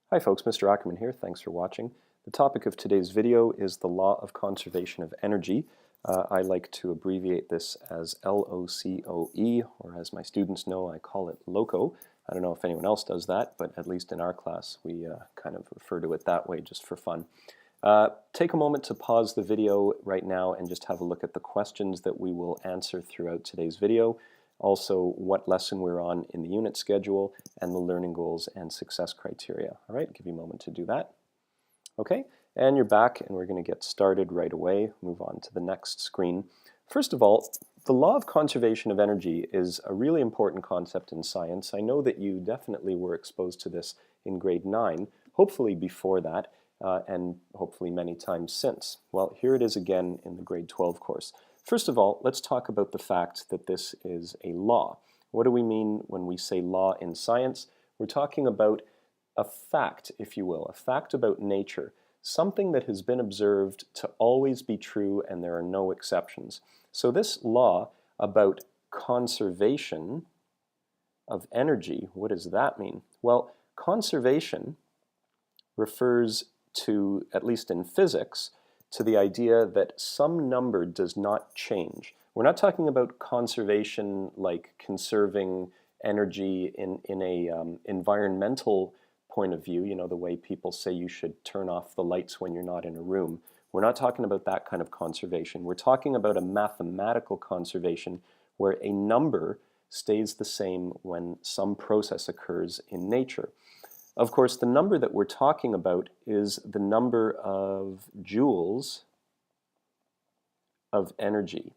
Hi folks, Mr. Ackerman here. Thanks for watching. The topic of today's video is the law of conservation of energy. I like to abbreviate this as LOCOE, or as my students know, I call it LOCO. I don't know if anyone else does that, but at least in our class we kind of refer to it that way just for fun. Take a moment to pause the video right now and just have a look at the questions that we will answer throughout today's video. Also, what lesson we're on in the unit schedule, and the learning goals and success criteria. All right, give you a moment to do that. Okay, and you're back, and we're going to get started right away. Move on to the next screen. First of all, the law of conservation of energy is a really important concept in science. I know that you definitely were exposed to this in grade 9, hopefully before that, and hopefully many times since. Well, here it is again in the grade 12 course. First of all, let's talk about the fact that this is a law. What do we mean when we say law in science? We're talking about a fact, if you will, a fact about nature, something that has been observed to always be true and there are no exceptions. So this law about conservation of energy, what does that mean? Well, conservation refers to, at least in physics, to the idea that some number does not change. We're not talking about conservation like conserving energy in a environmental point of view, you know, the way people say you should turn off the lights when you're not in a room. We're not talking about that kind of conservation. We're talking about a mathematical conservation where a number stays the same when some process occurs in nature. Of course, the number that we're talking about is the number of joules of energy.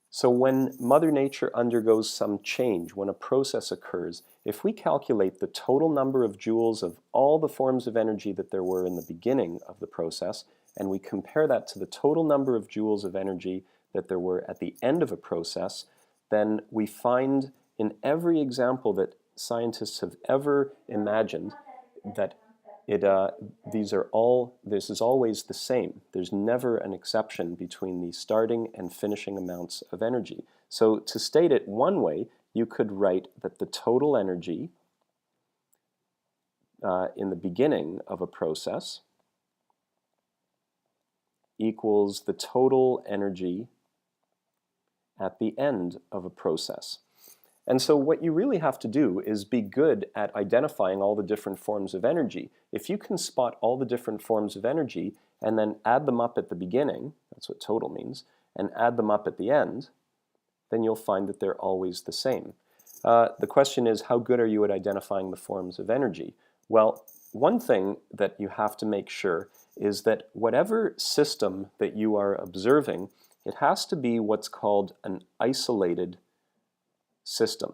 So when Mother Nature undergoes some change, when a process occurs, if we calculate the total number of joules of all the forms of energy that there were in the beginning of the process, and we compare that to the total number of joules of energy that there were at the end of a process, then we find in every example that scientists have ever imagined that this is always the same. There's never an exception between the starting and finishing amounts of energy. So to state it one way, you could write that the total energy in the beginning of a process equals the total energy at the end of a process. And so what you really have to do is be good at identifying all the different forms of energy. If you can spot all the different forms of energy and then add them up at the beginning, that's what total means, and add them up at the end, then you'll find that they're always the same. The question is, how good are you at identifying the forms of energy? Well, one thing that you have to make sure is that whatever system that you are observing, it has to be what's called an isolated system.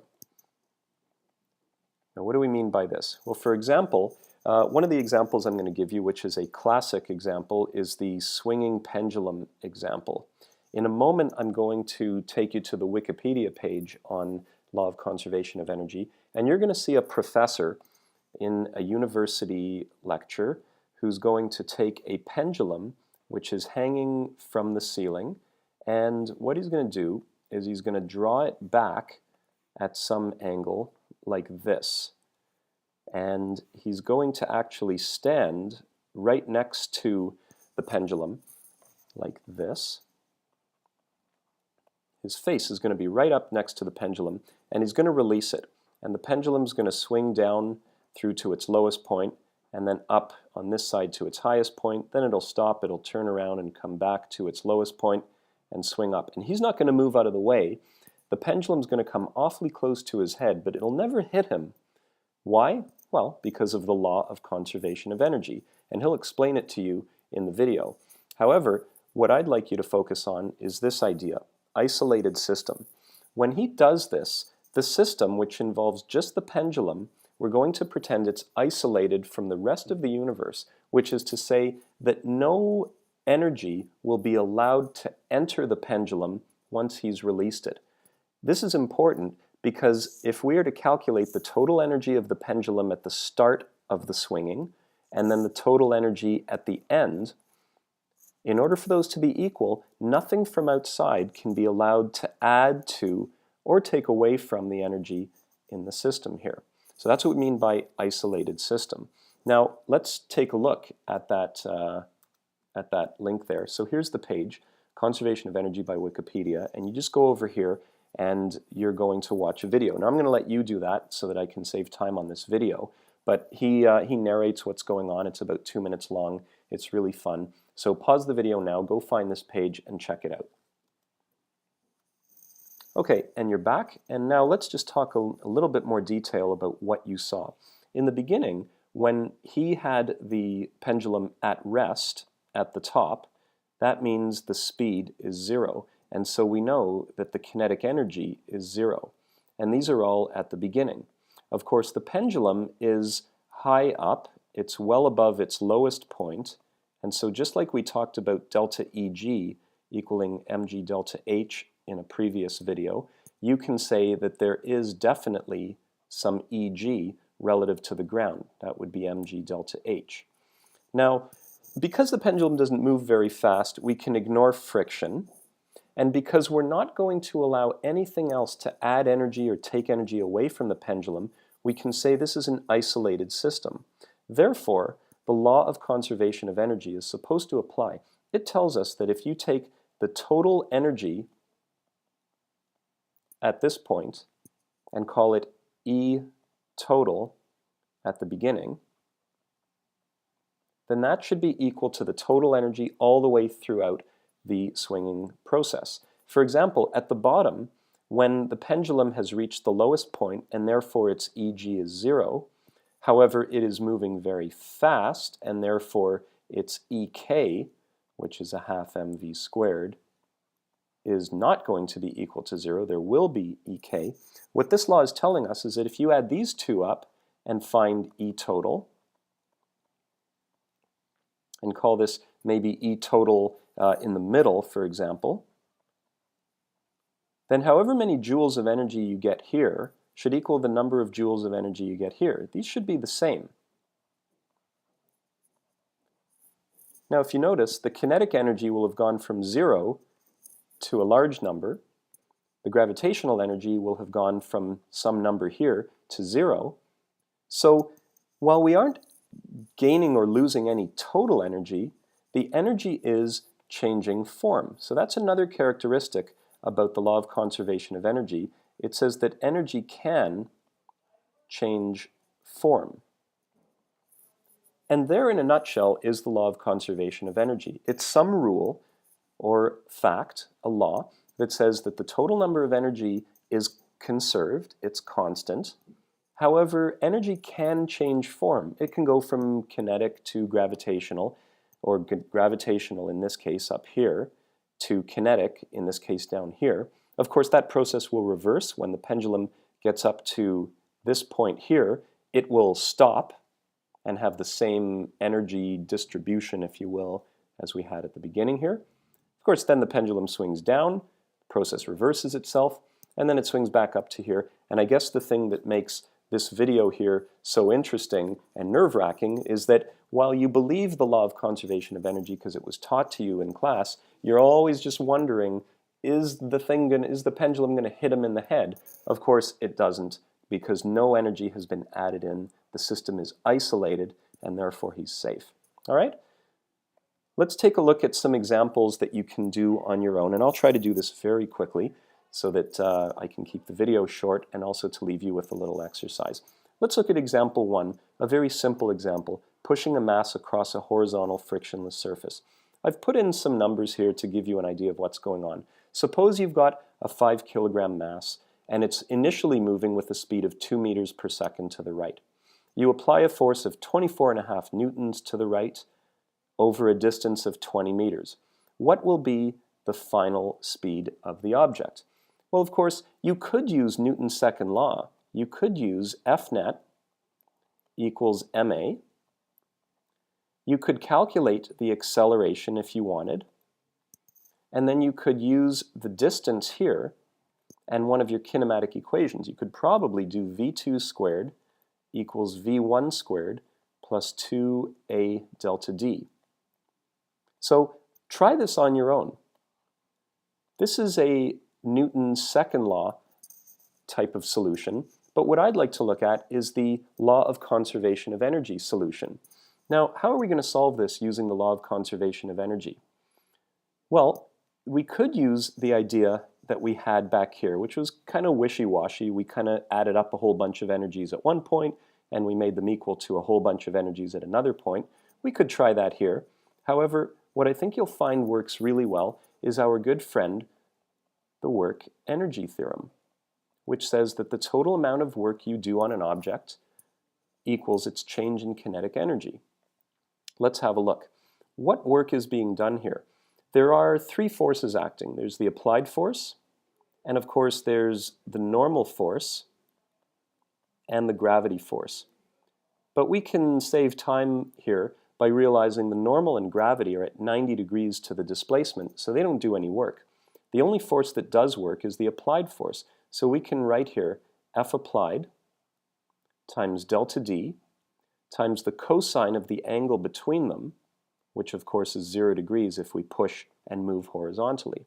Now, what do we mean by this? Well, for example, one of the examples I'm going to give you, which is a classic example, is the swinging pendulum example. In a moment, I'm going to take you to the Wikipedia page on law of conservation of energy, and you're going to see a professor in a university lecture who's going to take a pendulum which is hanging from the ceiling, and what he's going to do is he's going to draw it back at some angle like this. And he's going to actually stand right next to the pendulum like this. His face is going to be right up next to the pendulum, and he's going to release it. And the pendulum's going to swing down through to its lowest point, and then up on this side to its highest point. Then it'll stop, it'll turn around and come back to its lowest point and swing up. And he's not going to move out of the way. The pendulum's going to come awfully close to his head, but it'll never hit him. Why? Well, because of the law of conservation of energy, and he'll explain it to you in the video. However, what I'd like you to focus on is this idea, isolated system. When he does this, the system, which involves just the pendulum, we're going to pretend it's isolated from the rest of the universe, which is to say that no energy will be allowed to enter the pendulum once he's released it. This is important because if we are to calculate the total energy of the pendulum at the start of the swinging and then the total energy at the end, in order for those to be equal, nothing from outside can be allowed to add to or take away from the energy in the system here. So that's what we mean by isolated system. Now let's take a look at that link there. So here's the page, Conservation of Energy by Wikipedia, and you just go over here and you're going to watch a video. Now I'm going to let you do that so that I can save time on this video, but he narrates what's going on. It's about 2 minutes long. It's really fun. So pause the video now, go find this page and check it out. Okay, and you're back, and now let's just talk a little bit more detail about what you saw. In the beginning, when he had the pendulum at rest at the top, that means the speed is 0, and so we know that the kinetic energy is 0. And these are all at the beginning. Of course, the pendulum is high up, it's well above its lowest point, and so just like we talked about delta Eg equaling mg delta h in a previous video, you can say that there is definitely some Eg relative to the ground. That would be mg delta h. Now, because the pendulum doesn't move very fast, we can ignore friction, and because we're not going to allow anything else to add energy or take energy away from the pendulum, we can say this is an isolated system. Therefore, the law of conservation of energy is supposed to apply. It tells us that if you take the total energy at this point and call it E total at the beginning, then that should be equal to the total energy all the way throughout the swinging process. For example, at the bottom, when the pendulum has reached the lowest point and therefore its Eg is 0, however, it is moving very fast and therefore its Ek, which is a half mv squared, is not going to be equal to 0. There will be Ek. What this law is telling us is that if you add these two up and find E total, and call this maybe E total in the middle, for example, then however many joules of energy you get here should equal the number of joules of energy you get here. These should be the same. Now if you notice, the kinetic energy will have gone from 0 to a large number. The gravitational energy will have gone from some number here to 0. So while we aren't gaining or losing any total energy, the energy is changing form. So that's another characteristic about the law of conservation of energy. It says that energy can change form. And there, in a nutshell, is the law of conservation of energy. It's some rule or fact, a law, that says that the total number of energy is conserved, it's constant. However, energy can change form. It can go from kinetic to gravitational, or gravitational in this case up here, to kinetic in this case down here. Of course, that process will reverse when the pendulum gets up to this point here. It will stop and have the same energy distribution, if you will, as we had at the beginning here. Of course, then the pendulum swings down, the process reverses itself, and then it swings back up to here. And I guess the thing that makes this video here so interesting and nerve-wracking is that while you believe the law of conservation of energy because it was taught to you in class, you're always just wondering, is the pendulum going to hit him in the head? Of course, it doesn't, because no energy has been added in. The system is isolated, and therefore he's safe. All right? Let's take a look at some examples that you can do on your own, and I'll try to do this very quickly so that I can keep the video short and also to leave you with a little exercise. Let's look at example 1, a very simple example, pushing a mass across a horizontal frictionless surface. I've put in some numbers here to give you an idea of what's going on. Suppose you've got a 5 kilogram mass and it's initially moving with a speed of 2 meters per second to the right. You apply a force of 24.5 newtons to the right over a distance of 20 meters. What will be the final speed of the object? Well, of course, you could use Newton's second law. You could use F net equals ma. You could calculate the acceleration if you wanted, and then you could use the distance here and one of your kinematic equations. You could probably do v2 squared equals v1 squared plus 2a delta d. So try this on your own. This is a Newton's second law type of solution, But what I'd like to look at is the law of conservation of energy solution. Now, how are we going to solve this using the law of conservation of energy? Well, we could use the idea that we had back here, which was kind of wishy-washy. We kind of added up a whole bunch of energies at one point, and we made them equal to a whole bunch of energies at another point. We could try that here. However, what I think you'll find works really well is our good friend, the work-energy theorem, which says that the total amount of work you do on an object equals its change in kinetic energy. Let's have a look. What work is being done here? There are three forces acting. There's the applied force, and of course there's the normal force and the gravity force. But we can save time here by realizing the normal and gravity are at 90 degrees to the displacement, so they don't do any work. The only force that does work is the applied force. So we can write here F applied times delta D times the cosine of the angle between them, which of course is 0 degrees if we push and move horizontally.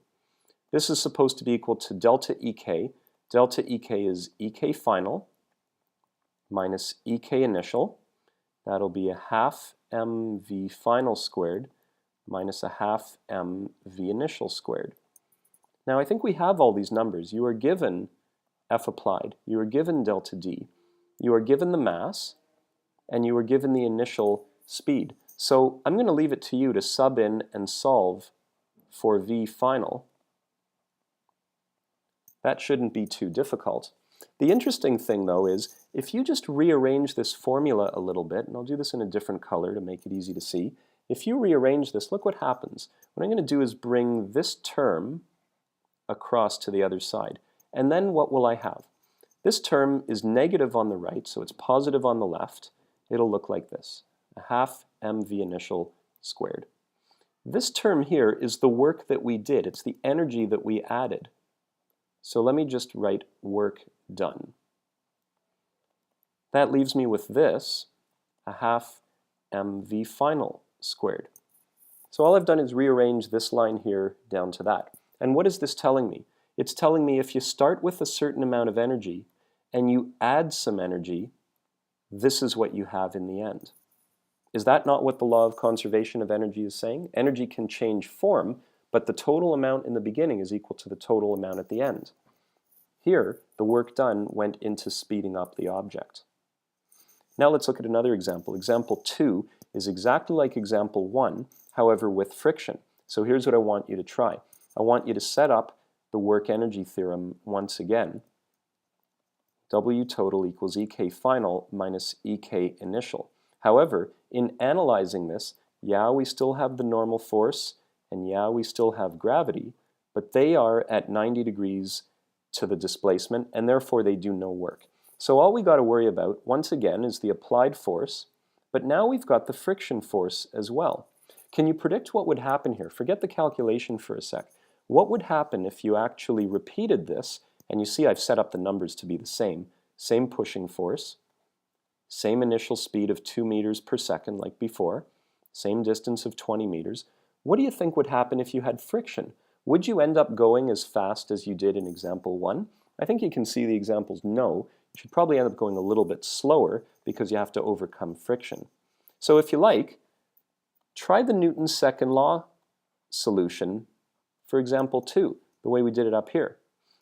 This is supposed to be equal to delta EK. Delta EK is EK final minus EK initial. That'll be a half mv final squared minus a half mv initial squared. Now I think we have all these numbers. You are given F applied, you are given delta D, you are given the mass, and you are given the initial speed. So I'm going to leave it to you to sub in and solve for V final. That shouldn't be too difficult. The interesting thing though is if you just rearrange this formula a little bit, and I'll do this in a different color to make it easy to see, if you rearrange this, look what happens. What I'm going to do is bring this term across to the other side. And then what will I have? This term is negative on the right, so it's positive on the left. It'll look like this, a half mv initial squared. This term here is the work that we did. It's the energy that we added. So let me just write work done. That leaves me with this, a half mv final squared. So all I've done is rearrange this line here down to that. And what is this telling me? It's telling me if you start with a certain amount of energy and you add some energy, this is what you have in the end. Is that not what the law of conservation of energy is saying? Energy can change form, but the total amount in the beginning is equal to the total amount at the end. Here, the work done went into speeding up the object. Now let's look at another example. Example 2 is exactly like example 1, however with friction. So here's what I want you to try. I want you to set up the work-energy theorem once again. W total equals EK final minus EK initial. However, in analyzing this, yeah, we still have the normal force, and yeah, we still have gravity, but they are at 90 degrees to the displacement, and therefore they do no work. So all we got to worry about, once again, is the applied force, but now we've got the friction force as well. Can you predict what would happen here? Forget the calculation for a sec. What would happen if you actually repeated this, and you see I've set up the numbers to be the same pushing force, same initial speed of 2 meters per second like before, same distance of 20 meters. What do you think would happen if you had friction? Would you end up going as fast as you did in example 1? I think you can see the examples no. You should probably end up going a little bit slower because you have to overcome friction. So if you like, try the Newton's second law solution for example 2, the way we did it up here.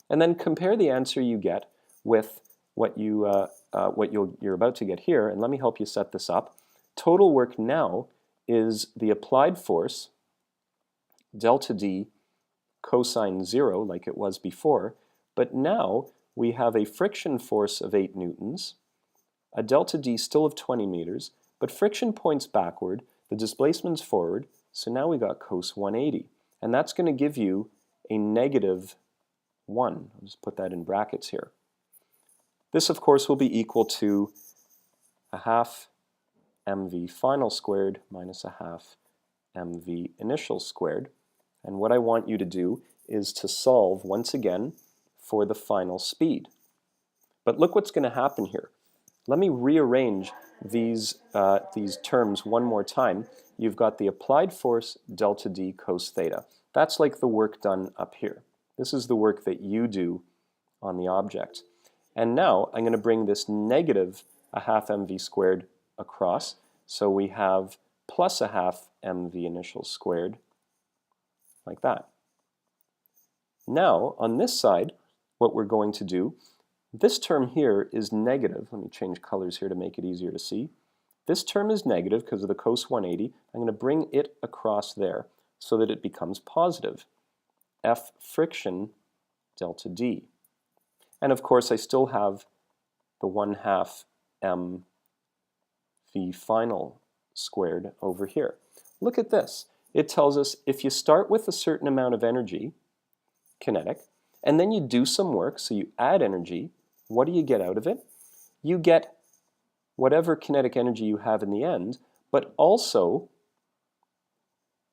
And then compare the answer you get with what you're about to get here, and let me help you set this up. Total work now is the applied force, delta D cosine 0, like it was before, but now we have a friction force of 8 newtons, a delta D still of 20 meters, but friction points backward, the displacement's forward, so now we got cos 180. And that's going to give you a negative 1. I'll just put that in brackets here. This, of course, will be equal to a half mv final squared minus a half mv initial squared. And what I want you to do is to solve, once again, for the final speed. But look what's going to happen here. Let me rearrange these terms one more time. You've got the applied force delta D cos theta. That's like the work done up here. This is the work that you do on the object. And now I'm going to bring this negative a half mv squared across. So we have plus a half mv initial squared, like that. Now, on this side, what we're going to do, this term here is negative. Let me change colors here to make it easier to see. This term is negative because of the cos 180. I'm going to bring it across there so that it becomes positive. F friction delta D. And of course, I still have the 1/2 m v final squared over here. Look at this. It tells us if you start with a certain amount of energy, kinetic, and then you do some work, so you add energy, what do you get out of it? You get whatever kinetic energy you have in the end, but also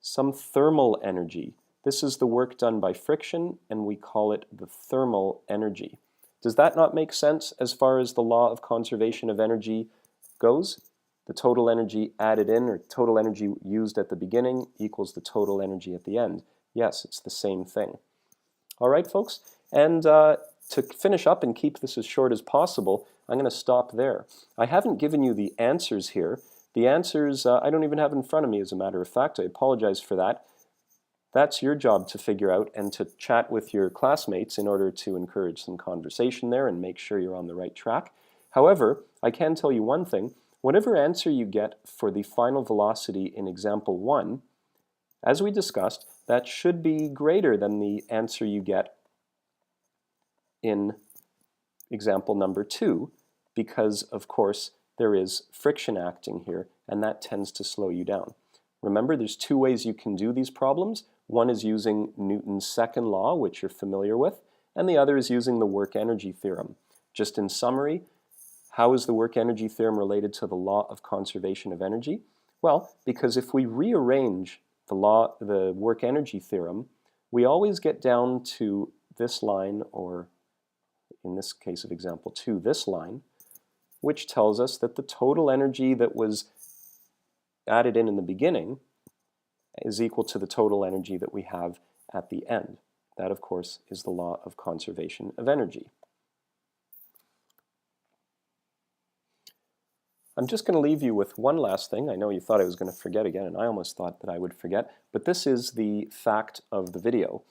some thermal energy. This is the work done by friction, and we call it the thermal energy. Does that not make sense as far as the law of conservation of energy goes? The total energy added in, or total energy used at the beginning, equals the total energy at the end. Yes, it's the same thing. All right, folks? And to finish up and keep this as short as possible, I'm going to stop there. I haven't given you the answers here. The answers I don't even have in front of me, as a matter of fact. I apologize for that. That's your job to figure out and to chat with your classmates in order to encourage some conversation there and make sure you're on the right track. However, I can tell you one thing. Whatever answer you get for the final velocity in example 1, as we discussed, that should be greater than the answer you get in example number 2, because, of course, there is friction acting here, and that tends to slow you down. Remember, there's 2 ways you can do these problems. One is using Newton's second law, which you're familiar with, and the other is using the work-energy theorem. Just in summary, how is the work-energy theorem related to the law of conservation of energy? Well, because if we rearrange the work-energy theorem, we always get down to this line, or in this case of example 2, this line, which tells us that the total energy that was added in the beginning is equal to the total energy that we have at the end. That, of course, is the law of conservation of energy. I'm just going to leave you with one last thing. I know you thought I was going to forget again, and I almost thought that I would forget, but this is the fact of the video.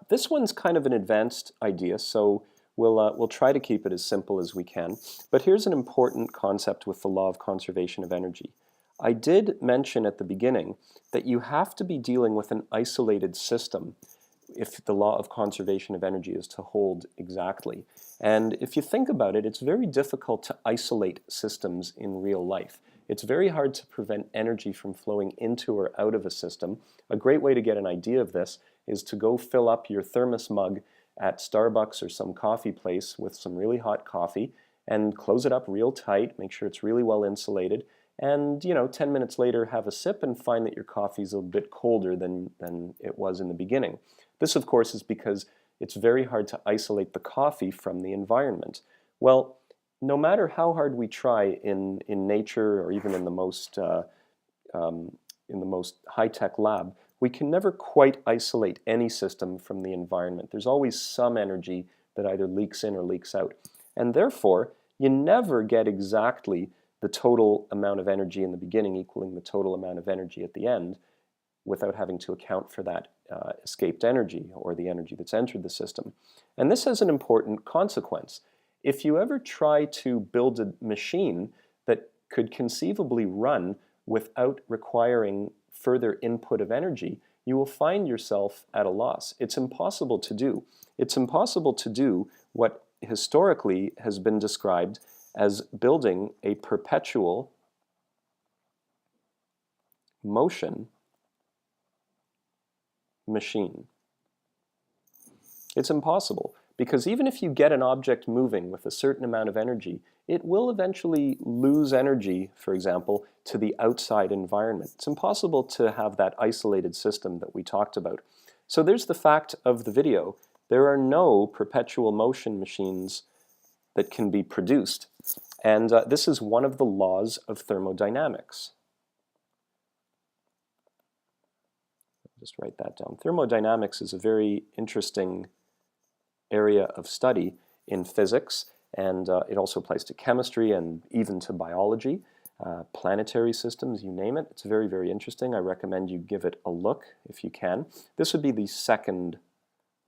This one's kind of an advanced idea, so we'll try to keep it as simple as we can. But here's an important concept with the law of conservation of energy. I did mention at the beginning that you have to be dealing with an isolated system if the law of conservation of energy is to hold exactly. And if you think about it, it's very difficult to isolate systems in real life. It's very hard to prevent energy from flowing into or out of a system. A great way to get an idea of this is to go fill up your thermos mug at Starbucks or some coffee place with some really hot coffee and close it up real tight, make sure it's really well insulated, and 10 minutes later have a sip and find that your coffee's a bit colder than it was in the beginning. This, of course, is because it's very hard to isolate the coffee from the environment. Well, no matter how hard we try in nature or even in the most high-tech lab, we can never quite isolate any system from the environment. There's always some energy that either leaks in or leaks out. And therefore, you never get exactly the total amount of energy in the beginning equaling the total amount of energy at the end without having to account for that escaped energy or the energy that's entered the system. And this has an important consequence. If you ever try to build a machine that could conceivably run without requiring further input of energy, you will find yourself at a loss. It's impossible to do. It's impossible to do what historically has been described as building a perpetual motion machine. It's impossible because even if you get an object moving with a certain amount of energy, it will eventually lose energy, for example, to the outside environment. It's impossible to have that isolated system that we talked about. So there's the fact of the video. There are no perpetual motion machines that can be produced. And this is one of the laws of thermodynamics. Just write that down. Thermodynamics is a very interesting area of study in physics, and it also applies to chemistry and even to biology, planetary systems, you name it. It's very, very interesting. I recommend you give it a look if you can. This would be the second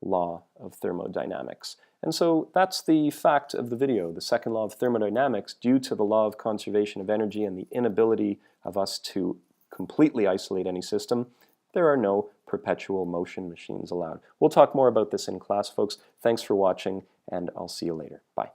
law of thermodynamics. And so that's the fact of the video, the second law of thermodynamics. Due to the law of conservation of energy and the inability of us to completely isolate any system, there are no perpetual motion machines allowed. We'll talk more about this in class, folks. Thanks for watching, and I'll see you later. Bye.